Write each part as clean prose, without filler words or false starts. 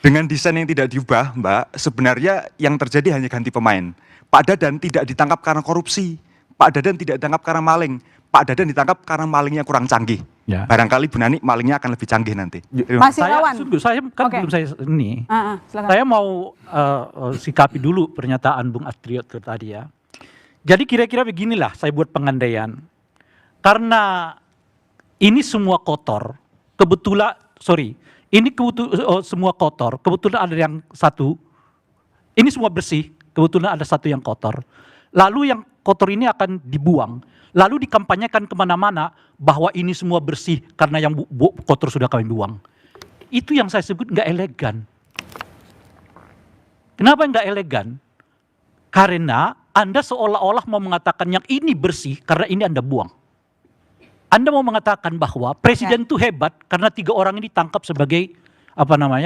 Dengan desain yang tidak diubah, Mbak, sebenarnya yang terjadi hanya ganti pemain. Pak Dadan tidak ditangkap karena korupsi, Pak Dadan tidak ditangkap karena maling, Pak Dadan ditangkap karena malingnya kurang canggih. Ya. Barangkali Bu Nani malingnya akan lebih canggih nanti. Mas Irawan. Saya kan belum saya ini. Saya mau sikapi dulu pernyataan Bung Astrio tadi ya. Jadi kira-kira beginilah saya buat pengandaian. Karena ini semua kotor, kebetulan semua kotor, kebetulan ada yang satu, ini semua bersih, kebetulan ada satu yang kotor. Lalu yang kotor ini akan dibuang, lalu dikampanyekan kemana-mana bahwa ini semua bersih karena yang kotor sudah kami buang. Itu yang saya sebut nggak elegan. Kenapa nggak elegan? Karena Anda seolah-olah mau mengatakan yang ini bersih karena ini Anda buang. Anda mau mengatakan bahwa presiden itu hebat karena 3 orang ini ditangkap sebagai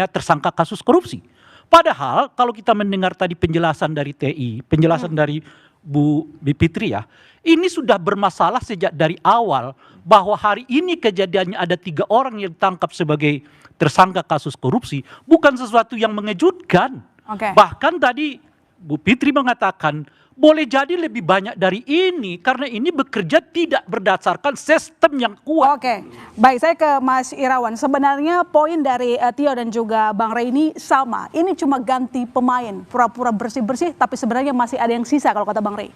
tersangka kasus korupsi. Padahal kalau kita mendengar tadi penjelasan dari TI, penjelasan dari Bu Bipitri ya, ini sudah bermasalah sejak dari awal bahwa hari ini kejadiannya ada 3 orang yang ditangkap sebagai tersangka kasus korupsi bukan sesuatu yang mengejutkan. Bahkan tadi Bu Fitri mengatakan boleh jadi lebih banyak dari ini karena ini bekerja tidak berdasarkan sistem yang kuat. Baik, saya ke Mas Irawan. Sebenarnya poin dari Tio dan juga Bang Rey ini sama. Ini cuma ganti pemain, pura-pura bersih-bersih, tapi sebenarnya masih ada yang sisa kalau kata Bang Rey.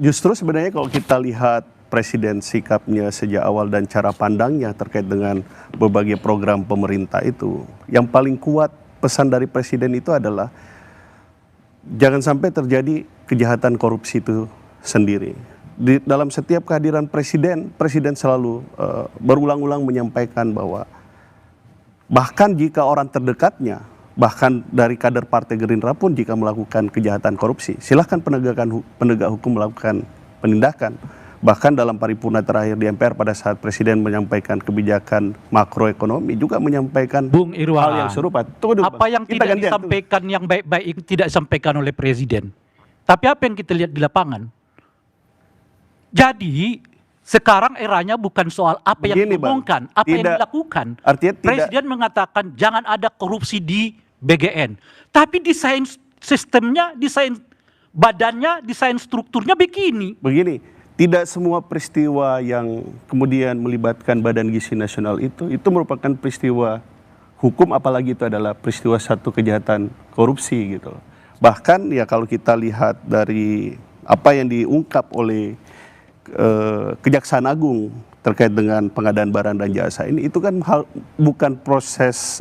Justru sebenarnya kalau kita lihat presiden sikapnya sejak awal dan cara pandangnya terkait dengan berbagai program pemerintah itu, yang paling kuat pesan dari presiden itu adalah jangan sampai terjadi kejahatan korupsi itu sendiri. Dalam setiap kehadiran presiden selalu berulang-ulang menyampaikan bahwa bahkan jika orang terdekatnya, bahkan dari kader Partai Gerindra pun jika melakukan kejahatan korupsi, silahkan penegak hukum melakukan penindakan. Bahkan dalam paripurna terakhir di MPR pada saat presiden menyampaikan kebijakan makroekonomi juga menyampaikan Bung Irwan, hal yang serupa. Apa yang tidak disampaikan yang baik-baik tidak disampaikan oleh presiden. Tapi apa yang kita lihat di lapangan? Jadi sekarang eranya bukan soal apa yang diomongkan, apa yang dilakukan. Presiden mengatakan jangan ada korupsi di BGN. Tapi desain sistemnya, desain badannya, desain strukturnya begini. Tidak semua peristiwa yang kemudian melibatkan Badan Gizi Nasional itu merupakan peristiwa hukum, apalagi itu adalah peristiwa satu kejahatan korupsi gitu. Bahkan ya kalau kita lihat dari apa yang diungkap oleh Kejaksaan Agung terkait dengan pengadaan barang dan jasa ini, itu kan bukan proses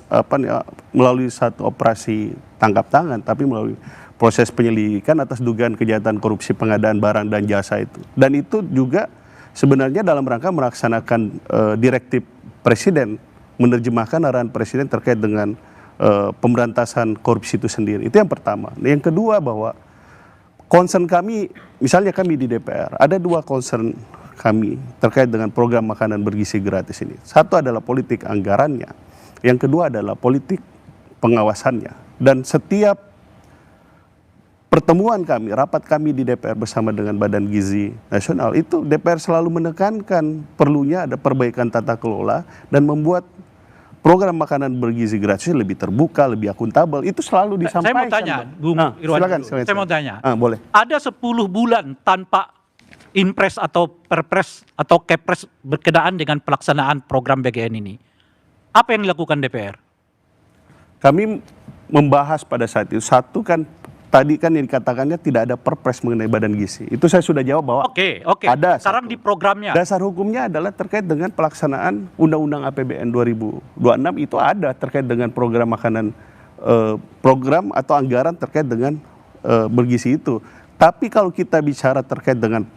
melalui satu operasi tangkap tangan, tapi melalui proses penyelidikan atas dugaan kejahatan korupsi pengadaan barang dan jasa itu. Dan itu juga sebenarnya dalam rangka melaksanakan direktif presiden, menerjemahkan arahan presiden terkait dengan pemberantasan korupsi itu sendiri. Itu yang pertama. Yang kedua bahwa concern kami, misalnya kami di DPR, ada 2 concern kami terkait dengan program makanan bergizi gratis ini. Satu adalah politik anggarannya, yang kedua adalah politik pengawasannya. Dan setiap pertemuan kami, rapat kami di DPR bersama dengan Badan Gizi Nasional, itu DPR selalu menekankan perlunya ada perbaikan tata kelola dan membuat program makanan bergizi gratis lebih terbuka, lebih akuntabel. Itu selalu disampaikan. Saya mau tanya, Bung Irwan. Saya mau tanya. Boleh. Ada 10 bulan tanpa Inpres atau Perpres atau Kepres berkenaan dengan pelaksanaan program BGN ini. Apa yang dilakukan DPR? Kami membahas pada saat itu. Satu kan, tadi kan yang dikatakannya tidak ada Perpres mengenai Badan Gizi. Itu saya sudah jawab bahwa ada. Sekarang di programnya. Dasar hukumnya adalah terkait dengan pelaksanaan Undang-Undang APBN 2026, itu ada terkait dengan program makanan, program atau anggaran terkait dengan bergizi itu. Tapi kalau kita bicara terkait dengan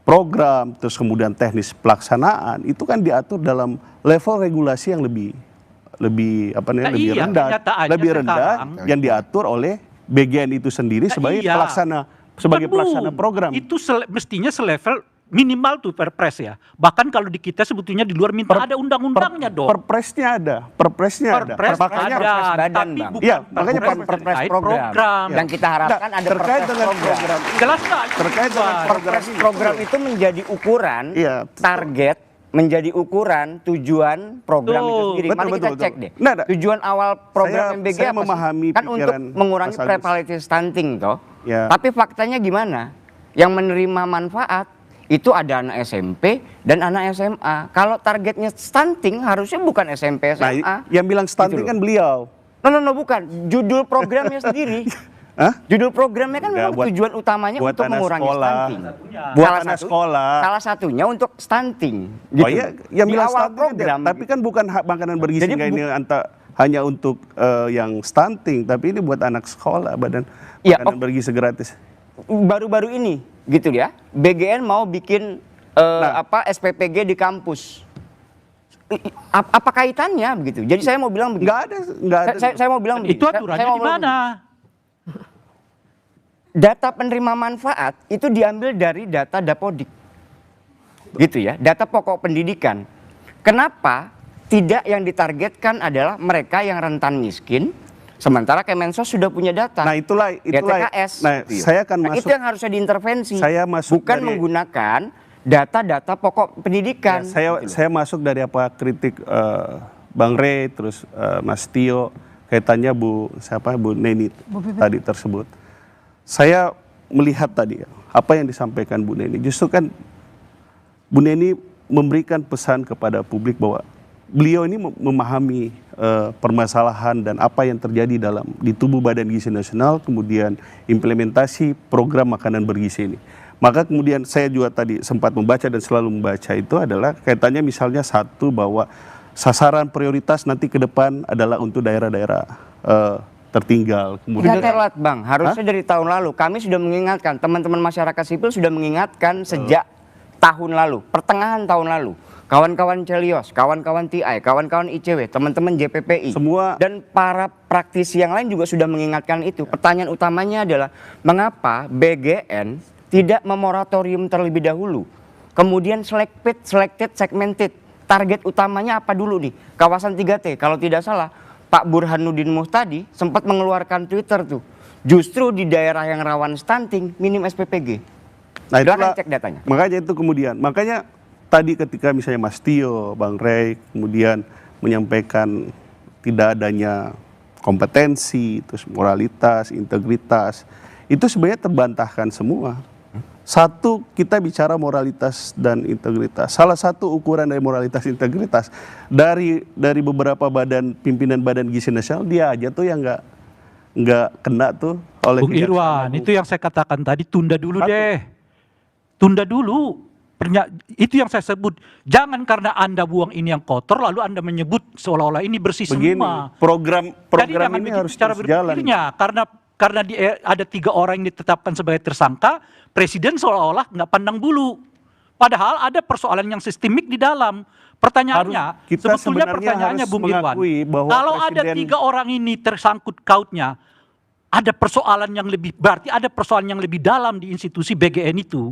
program, terus kemudian teknis pelaksanaan, itu kan diatur dalam level regulasi yang lebih rendah yang diatur oleh BGN itu sendiri sebagai pelaksana program. Itu mestinya selevel minimal tuh Perpres ya. Bahkan kalau di kita sebetulnya di luar minta ada undang-undangnya dong. Perpresnya ada. Perpres ada. Tapi makanya Perpres program. Dan kita harapkan ada terkait dengan Jelas nggak? Terkait dengan program itu menjadi ukuran target menjadi ukuran tujuan program itu sendiri. Mari kita cek deh. Tujuan awal program MBG saya apa memahami sih? Kan untuk mengurangi prevalencia stunting toh. Ya. Tapi faktanya gimana? Yang menerima manfaat itu ada anak SMP dan anak SMA. Kalau targetnya stunting harusnya bukan SMP SMA. Nah, yang bilang stunting gitu kan beliau. No, bukan. Judul programnya sendiri. Judul programnya kan memang tujuan utamanya untuk mengurangi stunting. Buat anak sekolah. Salah satunya untuk stunting. Gitu. Oh iya, yang di bilang awal stunting program. Tapi kan bukan hak makanan bergizi ini hanya untuk yang stunting, tapi ini buat anak sekolah badan makanan bergizi gratis. Baru-baru ini gitu ya, BGN mau bikin SPPG di kampus. Apa kaitannya begitu? Jadi saya mau bilang begini. Nggak ada. Saya mau bilang begini. Itu aturannya di mana? Data penerima manfaat itu diambil dari data Dapodik. Gitu ya, data pokok pendidikan. Kenapa tidak yang ditargetkan adalah mereka yang rentan miskin, sementara Kemensos sudah punya data. Nah, itulah DTKS. Nah, saya akan masuk. Itu yang harusnya diintervensi. Saya masuk bukan menggunakan data-data pokok pendidikan. Ya, saya masuk dari apa kritik Bang Rey, terus Mas Tio, kaitannya Bu Neni tadi tersebut. Saya melihat tadi apa yang disampaikan Bu Neni. Justru kan Bu Neni memberikan pesan kepada publik bahwa beliau ini memahami permasalahan dan apa yang terjadi di tubuh Badan Gizi Nasional, kemudian implementasi program makanan bergizi ini. Maka kemudian saya juga tadi sempat membaca dan selalu membaca itu adalah kaitannya misalnya satu bahwa sasaran prioritas nanti ke depan adalah untuk daerah-daerah tertinggal. Kemudian telat Bang, harusnya dari tahun lalu kami sudah mengingatkan, teman-teman masyarakat sipil sudah mengingatkan sejak tahun lalu, pertengahan tahun lalu. Kawan-kawan Celios, kawan-kawan TI, kawan-kawan ICW, teman-teman JPPI, semua dan para praktisi yang lain juga sudah mengingatkan itu. Pertanyaan utamanya adalah mengapa BGN tidak memoratorium terlebih dahulu, kemudian selected, segmented. Target utamanya apa dulu nih? Kawasan 3T, kalau tidak salah Pak Burhanuddin Muhtadi sempat mengeluarkan Twitter tuh. Justru di daerah yang rawan stunting minim SPPG. Nah, itulah cek datanya. Makanya itu kemudian, makanya tadi ketika misalnya Mas Tio, Bang Rey kemudian menyampaikan tidak adanya kompetensi, terus moralitas, integritas, itu sebenarnya terbantahkan semua. Satu, kita bicara moralitas dan integritas. Salah satu ukuran dari moralitas integritas dari beberapa pimpinan Badan Gizi Nasional, dia aja tuh yang nggak kena tuh oleh Bung Irwan. Itu yang saya katakan tadi, tunda dulu deh. Tunda dulu. Itu yang saya sebut. Jangan karena Anda buang ini yang kotor lalu Anda menyebut seolah-olah ini bersih semua. Program ini harus terus jalan. Karena ada 3 orang yang ditetapkan sebagai tersangka, Presiden seolah-olah nggak pandang bulu. Padahal ada persoalan yang sistemik di dalam. Pertanyaannya, sebetulnya pertanyaannya Bung Irwan, kalau ada 3 orang ini tersangkut kautnya, ada persoalan yang lebih, berarti ada persoalan yang lebih dalam di institusi BGN itu.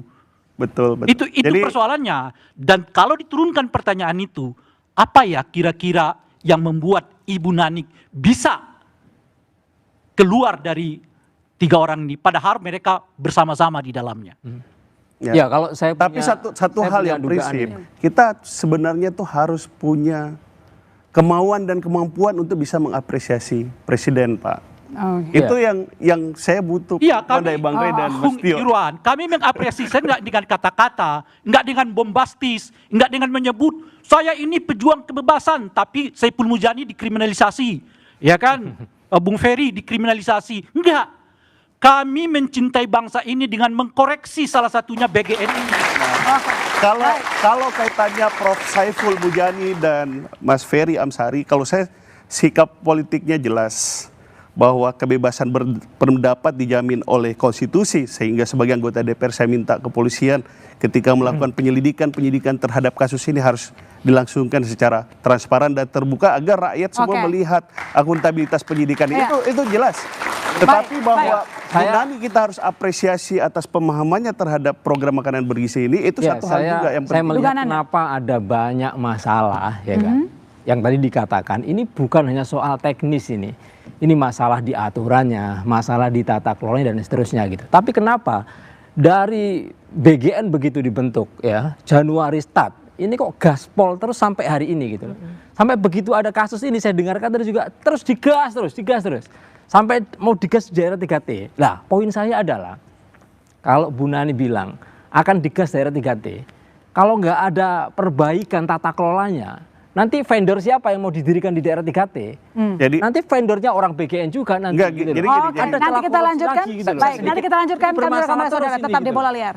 Betul. Itu persoalannya. Dan kalau diturunkan pertanyaan itu, apa ya kira-kira yang membuat Ibu Nanik bisa keluar dari 3 orang ini, padahal mereka bersama-sama di dalamnya. Ya, kalau saya punya, tapi satu hal yang prinsip, kita sebenarnya tuh harus punya kemauan dan kemampuan untuk bisa mengapresiasi Presiden, Pak. Itu yang saya butuh dari Bang Rey dan Mas Tio. Irwan, kami mengapresiasi nggak dengan kata-kata, nggak dengan bombastis, nggak dengan menyebut saya ini pejuang kebebasan, tapi Saiful Mujani dikriminalisasi, ya kan? Bung Ferry dikriminalisasi, enggak. Kami mencintai bangsa ini dengan mengkoreksi salah satunya BGN ini. Kalau kaitannya Prof. Saiful Mujani dan Mas Ferry Amsari, kalau saya sikap politiknya jelas bahwa kebebasan berpendapat dijamin oleh konstitusi, sehingga sebagai anggota DPR saya minta kepolisian ketika melakukan penyidikan terhadap kasus ini harus dilangsungkan secara transparan dan terbuka agar rakyat semua melihat akuntabilitas penyidikan itu jelas. Tetapi bahwa Nani kita harus apresiasi atas pemahamannya terhadap program makanan bergizi ini, itu satu hal juga yang penting. Saya melihat kenapa ada banyak masalah, ya kan? Yang tadi dikatakan ini bukan hanya soal teknis ini masalah di aturannya, masalah di tata kelolanya dan seterusnya gitu. Tapi kenapa dari BGN begitu dibentuk ya, Januari start ini kok gaspol terus sampai hari ini gitu loh. Sampai begitu ada kasus ini saya dengarkan tadi juga terus digas terus. Sampai mau digas daerah 3T. Nah, poin saya adalah kalau Bu Nani bilang akan digas daerah 3T, kalau nggak ada perbaikan tata kelolanya, nanti vendor siapa yang mau didirikan di daerah 3T? Jadi Nanti vendornya orang BGN juga nanti. Enggak, gitu jadi loh. gini, Oke, jadi- nanti kita lanjutkan. Lagi gitu loh. Baik, nanti kita lanjutkan Ini kamera bermasalah saudara terus ini tetap di gitu. Bola Liar.